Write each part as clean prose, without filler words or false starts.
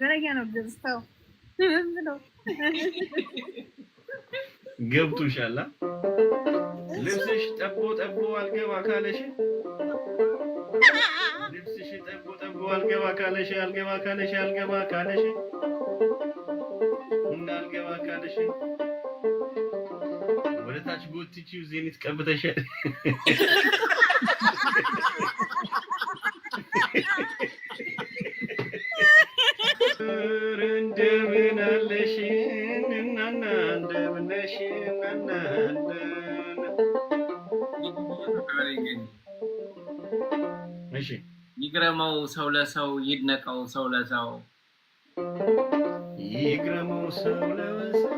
ዘረኛ ነው ደስታው ነው ገብቶሻል ልብስሽ ጠቦ አልገባ ካለሽ ልብስሽ ጠቦ አልገባ ካለሽ አልገባ ካለሽ እንዳልገባ ካለሽ ወደታች ጎትቺው ዜኒት ቀብተሻል እንደምን አለሽ እናና እንደምን ነሽ እናና እሺ ይግረመው ሰው ለሰው ይድነቀው ሰው ለሰው ይግረመው ሰው ለሰው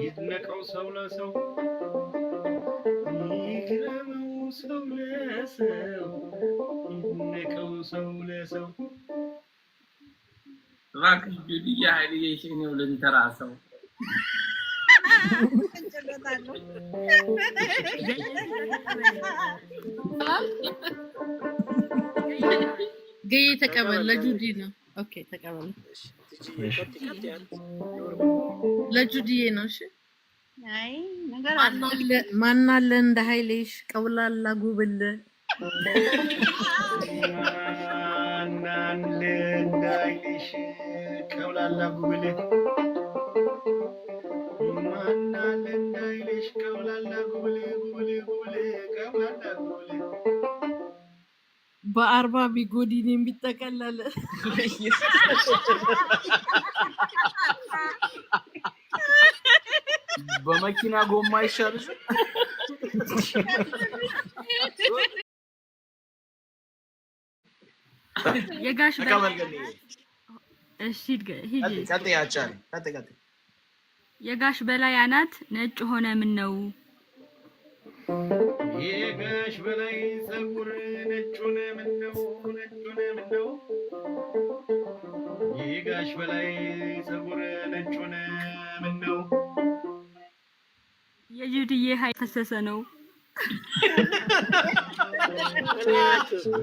ይድነቀው ሰው ለሰው ይግረመው ሰው ለሰው ይድነቀው ሰው ለሰው እባክሽ ጁዲያ ኃይልዬ ነው ለንተራሰው ገይ ተቀበል ለጁዲ ነው ኦኬ ተቀበል ለጁዲ ነው እሺ አይ ነገር ማናለ እንደ ኃይልሽ ቀውላላ ጉብል ማናለ እንደ ኃይልሽ ቀውላላ ጉብል ማናለ እንደ ኃይልሽ ቀውላላ ጉብል ቀውላላ ጉብል በአርባ ቢጎዲን የሚጠቀለል በመኪና ጎማ ይሻልሽ የጋሽ እሺ ሂጂ ከጥያቻል የጋሽ በላይ አናት ነጭ ሆነ ምን ነው የጋሽ በላይ ጸጉር ነጭ ሆነ ምን ነው የጋሽ በላይ ጸጉር ነጭ ሆነ ምን ነው የጁዲዬ ኃይል ፈሰሰ ነው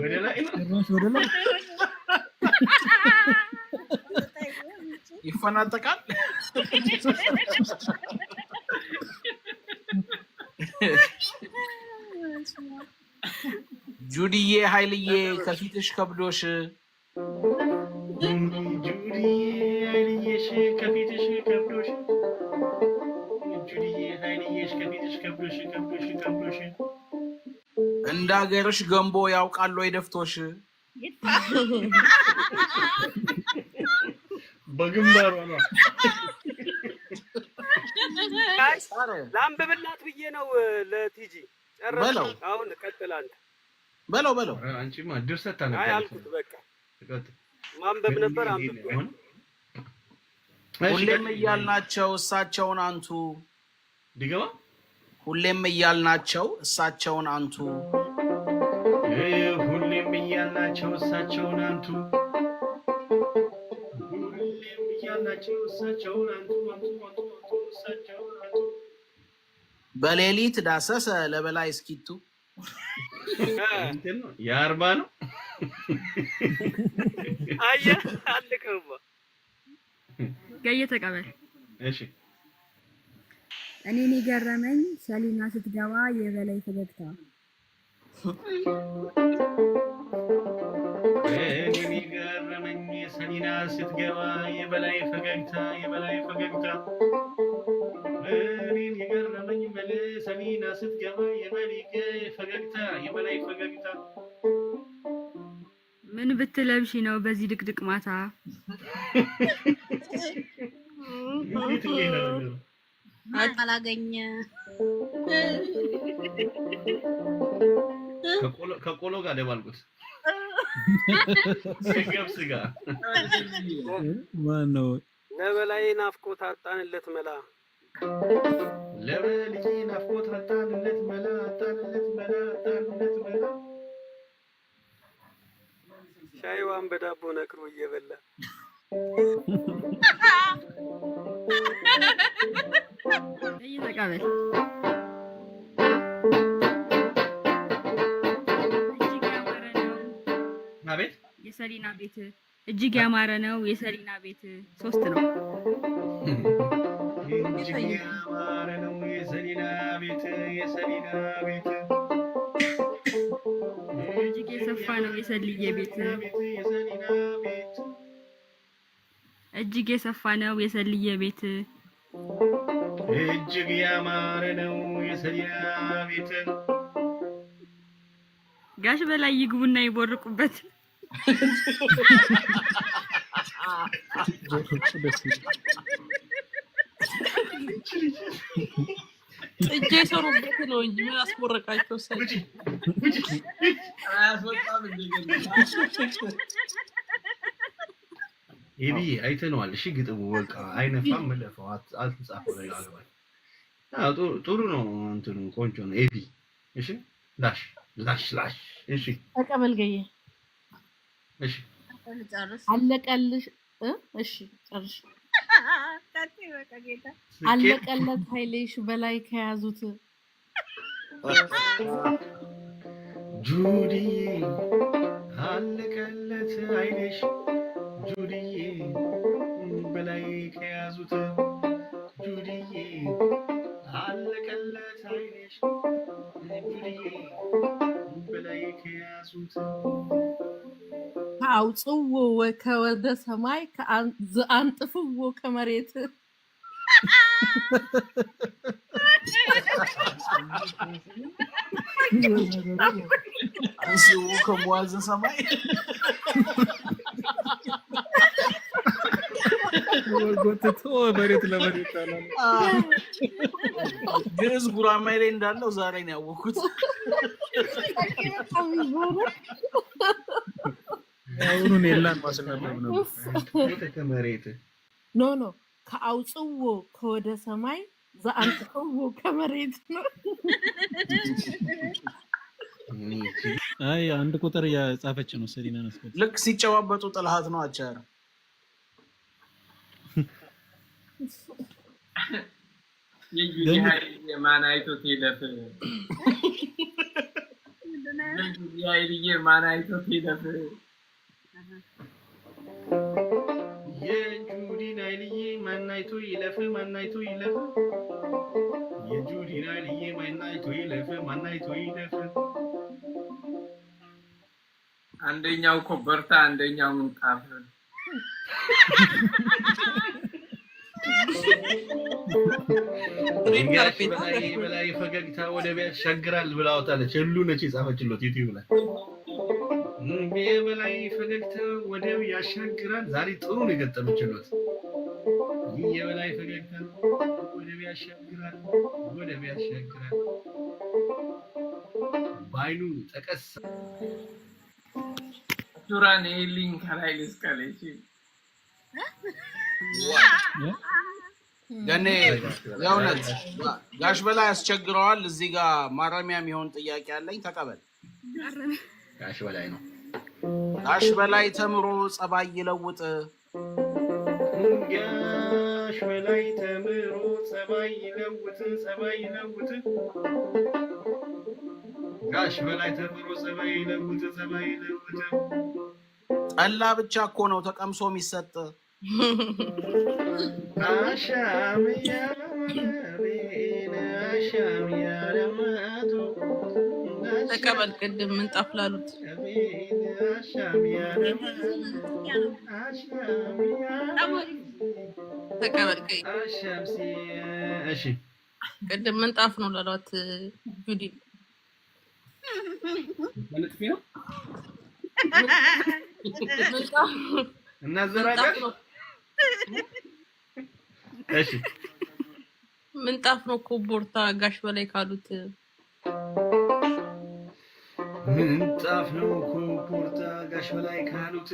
ወደ ላይ ይፈናጠቃል ጁዲዬ ኃይልዬ ከፊትሽ ከብዶሽ ጁዲዬ ኃይልዬሽ ከፊትሽ ከብዶሽ ጁዲዬ ኃይልዬሽ ከፊትሽ ከብዶሽ እንዳገርሽ ገንቦ ያውቃል ወይ ደፍቶሽ በግንባሯ ነው ላምብብላት ብዬ ነው ለቲጂ ጨረሰ አሁን ቀጥል አንተ በለው አንቺማ ድርሰት ታነቃለሽ አይ አልኩት በቃ ማንበብ ነበር አንብብ ሁሌም እያልናቸው እሳቸውን አንቱ ድገማ ሁሌም እያልናቸው እሳቸውን አንቱ ሁሌም እያልናቸው እሳቸውን አንቱ ሁሌም እያልናቸው እሳቸውን አንቱ እሳቸውን አንቱ በሌሊት ዳሰሰ ለበላይ እስኪቱ እንትን ነው የአርባ ነው አየ አልከባ ገየ ተቀበል እሺ እኔን ይገረመኝ ሰሊና ስትገባ የበላይ ፈገግታ እኔን ይገረመኝ ሰሊና ስትገባ የበላይ ፈገግታ እኔን ይገረመኝ ሰሊና ስትገባ የበላይ ፈገግታ ምን ብትለብሺ ነው በዚህ ድቅድቅ ማታ አላገኘ ከቆሎ ጋር ደባልቁት ገብስ ጋር ማነው ለበላይ ናፍቆት አጣንለት መላ ለበላይ ናፍቆት አጣንለት መላ ሻይዋን በዳቦ ነክሮ እየበላ ተቀበል አቤት የሰሊና ቤት እጅግ ያማረ ነው የሰሊና ቤት 3 ነው። እጅግ ያማረ ነው የሰሊና ቤት እጅግ የሰፋ ነው የሰልዬ ቤት እጅግ የሰፋ ነው የሰልዬ ቤት እጅግ ያማረ ነው የሰሊና ቤት ጋሽ በላይ ይግቡና ይቦርቁበት እጄ ሰሩበት ነው እንጂ ምን አስቦረቃቸው ሰው አያስወጣም እንደገና ኤቢ አይተነዋል። እሺ ግጥሙ በቃ አይነፋም መለፈው አልተጻፈው ላይ አልባል ጥሩ ነው እንትኑ ቆንጆ ነው ኤቢ እሺ ላሽ እሺ ተቀበልገየ እሺ አለቀልሽ እሺ ጨርሽ አለቀለት ኃይሌሽ በላይ ከያዙት ጁዲ አለቀለት ኃይሌሽ ጁዲ በላይ ከያዙት ጁዲ አለቀለት ኃይሌሽ ጁዲ በላይ ከያዙት አውጽዎ ወከወደ ሰማይ አንጥፍዎ ከመሬት አንሲው ከመዋዝ ሰማይ ወርጎትቶ መሬት ለመሬት አላለ ግዕዝ ጉራማይሌ እንዳለው ዛሬ ነው ያወኩት። አሁን የላን ማስነበብ ነው ከመሬት ኖ ከአውጽዎ ከወደ ሰማይ ዘአንጥፍዎ ከመሬት ነው። አይ አንድ ቁጥር ያጻፈች ነው ሰሊና ነስከት ልክ ሲጨዋበጡ ጥልሃት ነው አቻረ የማናይቶት ይለፍ የማናይቶት ይለፍ የጁዲ ናይልዬ ማናይቶ ይለፍ የጁዲ ናይልዬ ማናይቶ ይለፍ አንደኛው ኮበርታ አንደኛው ምንጣፍ በላይ ፈገግታ ወደ ቤት ሸግራል ብላውታለች ሁሉ ነች የጻፈችለት ዩቲዩብ ላይ በላይ ፈገግታ ወደ ያሻግራል ዛሬ ጥሩ ነው የገጠመችለት የበላይ ፈገግታ ወደ ያሻግራል ባይኑ ጠቀስ ዱራን ሊንክ ላይ ልስከለች ገኔ ያውነት ጋሽ በላይ ያስቸግረዋል። እዚህ ጋር ማረሚያ የሚሆን ጥያቄ አለኝ ተቀበል። ጋሽ በላይ ነው ጋሽ በላይ ተምሮ ጸባይ ይለውጥ ጋሽ በላይ ተምሮ ጸባይ ይለውጥ ጋሽ በላይ ተምሮ ጸባይ ይለውጥ ጠላ ብቻ እኮ ነው ተቀምሶ የሚሰጥ አሻም ያለማቱ ተቀበል ቅድም ምንጣፍ ላሉት ተቀበል እሺ ቅድም ምንጣፍ ነው ላሏት ጁዲ ምንጥፍ ነው እና ዘራጋሽ እሺ ምንጣፍ ነው ኮቦርታ ጋሽ በላይ ካሉት ምንጣፍ ነው ኮቦርታ ጋሽ በላይ ካሉት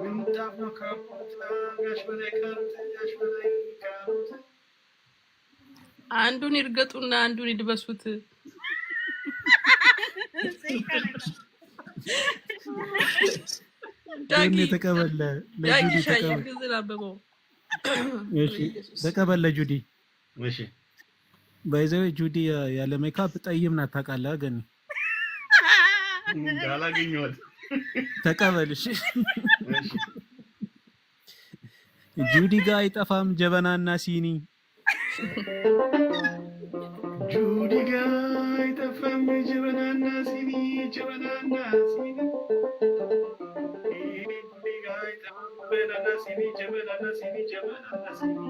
ምንጣፍ ነው ኮቦርታ ጋሽ በላይ ካሉት አንዱን ይርገጡና አንዱን ይድበሱት ዳጊ ተቀበለ ለጁዲ ተቀበለ እሺ ተቀበለ ጁዲ እሺ ባይዘው ጁዲ ያለ ሜካፕ ጠይም ናት ታውቃለህ ገኒ እንዳላገኘሁት ተቀበልሽ ጁዲ ጋር አይጠፋም ጀበናና ሲኒ ጁዲ ጋር አይጠፋም ጀበናና ሲኒ ጁዲ ጋር አይጠፋም ጀበናና ሲኒ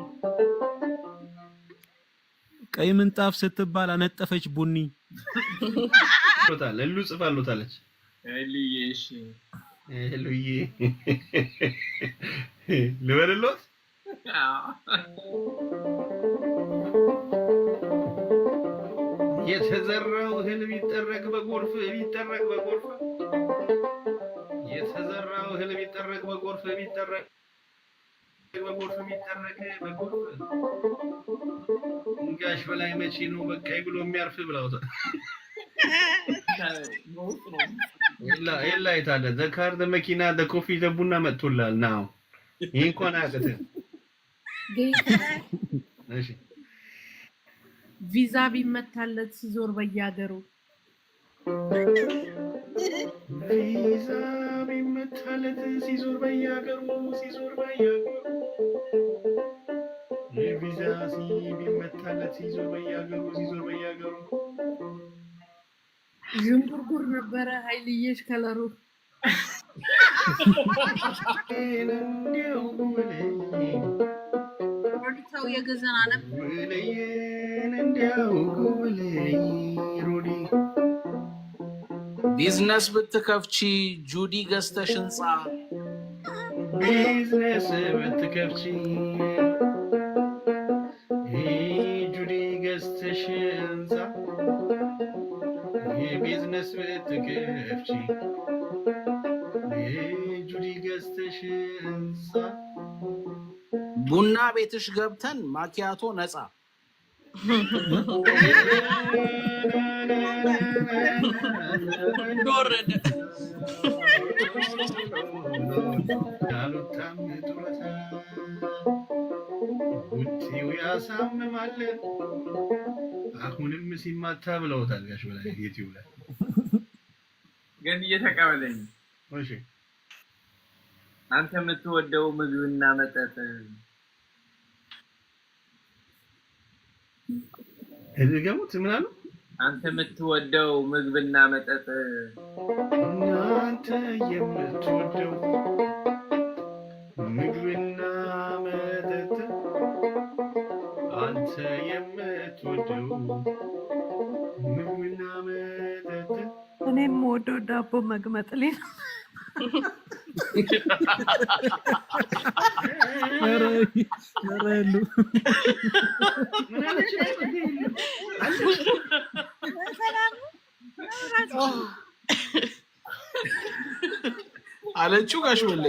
ቀይ ምንጣፍ ስትባል አነጠፈች ቡኒ ቶታል ለሉ ጽፋሎታለች ኤልዬ እሺ ኤልዬ ልበልሎት የተዘራው እህል ቢጠረግ በጎርፍ የተዘራው እህል ቢጠረግ በጎርፍ ጋሽ በላይ መቼ ነው በቃይ ብሎ የሚያርፍ ብለውታል ኤላ የታለ ዘካር መኪና ኮፊ ቡና መጥቶላል ናው ይሄ እንኳን አያቅትም እሺ ቪዛ ቢመታለት ሲዞር በያገሩ ቪዛ ቢመታለት ሲዞር በያገሩ ቪዛ ቢመታለት ሲዞር በያገሩ ዥንጉርጉር ነበረ ኃይልዬሽ ከለሩ ሮዲታው የገዘና ነበር ቢዝነስ ብትከፍቺ ጁዲ ገዝተሽ ህንጻ ቢዝነስ ብትከፍቺ ጁዲ ገዝተሽ ህንጻ ቢዝነስ ብትከፍቺ ጁዲ ገዝተሽ ህንጻ ቡና ቤትሽ ገብተን ማኪያቶ ነፃ ዶረደ ውጪው ያሳምማል አሁንም ሲማታ ብለውታል ጋሽ በላይ ዩቲዩብ ላይ ግን እየተቀበለኝ እሺ አንተ የምትወደው ምግብና መጠጥ እድገሙት ምን አሉ አንተ የምትወደው ምግብና መጠጥ አንተ የምትወደው ምግብና መጠጥ አንተ የምትወደው ምግብና መጠጥ እኔም ወደው ዳቦ መግመጥሌ ነው አረሉ አለችው ጋሽ ወልዴ